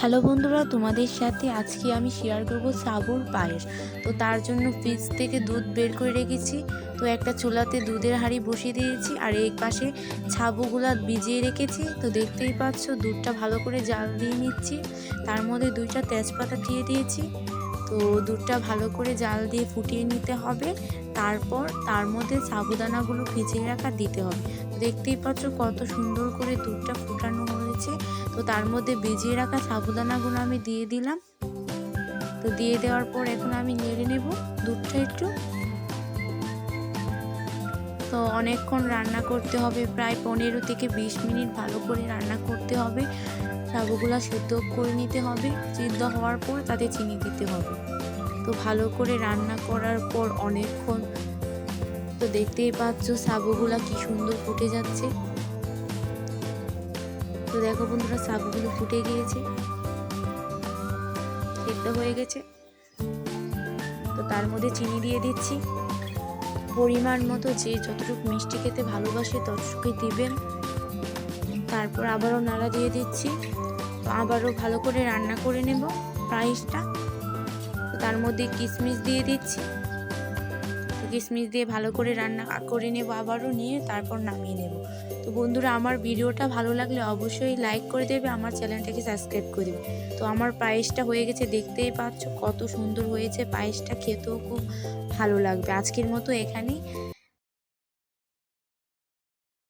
Hello বন্ধুরা, তোমাদের সাথে আজকে আমি শেয়ার করব সাবুর পায়েস। তো তার জন্য ফ্রিজ থেকে দুধ বের করে রেখেছি। তো একটা চুলাতে দুধের হাঁড়ি বসিয়ে দিয়েছি, আর এই পাশে সাবুগুলা ভিজিয়ে রেখেছি। তো দেখতেই পাচ্ছ দুধটা ভালো করে জাল দিয়ে নিচ্ছি। তার মধ্যে 2টা তেজপাতা দিয়ে দিয়েছি। তো দুধটা ভালো করে জাল দিয়ে ফুটিয়ে নিতে হবে। তারপর তার মধ্যে সাবুদানাগুলো ভিজিয়ে রাখা দিতে হবে। দেখতেই পাচ্ছ কত সুন্দর করে দুধটা ফুটানো হয়েছে। তো তার মধ্যে ভিজিয়ে রাখা সাবুদানাগুলো আমি দিয়ে দিলাম। তো দিয়ে দেওয়ার পর এখন আমি নেড়ে নেব দুধটা একটু। তো অনেকক্ষণ রান্না করতে হবে, প্রায় 15 থেকে 20 মিনিট ভালো করে রান্না করতে হবে। সাবুগুলা সিদ্ধ করে নিতে হবে। সিদ্ধ হওয়ার পর তাতে চিনি দিতে হবে। তো ভালো করে রান্না করার পর অনেকক্ষণ, তো দেখতেই পাচ্ছ সাবুগুলা কি সুন্দর ফুটে যাচ্ছে। তো দেখো বন্ধুরা, সাবুগুলো ফুটে গিয়েছে, সিদ্ধ হয়ে গেছে। তো তার মধ্যে চিনি দিয়ে দিচ্ছি পরিমাণ মতো, যে যতটুকু মিষ্টি খেতে ভালোবাসে ততটুকুই দিবেন। তারপর আবারও নাড়া দিয়ে দিচ্ছি। তো আবারও ভালো করে রান্না করে নেব পায়েসটা। তো তার মধ্যে কিশমিশ দিয়ে দিচ্ছি। তো কিশমিশ দিয়ে ভালো করে রান্না করে নেব, আবারও নিয়ে তারপর নামিয়ে নেব। তো বন্ধুরা, আমার ভিডিওটা ভালো লাগলে অবশ্যই লাইক করে দেবে, আমার চ্যানেলটাকে সাবস্ক্রাইব করে দেবে। তো আমার পায়েসটা হয়ে গেছে, দেখতেই পাচ্ছ কত সুন্দর হয়েছে পায়েসটা, খেতেও খুব ভালো লাগবে। আজকের মতো এখানেই।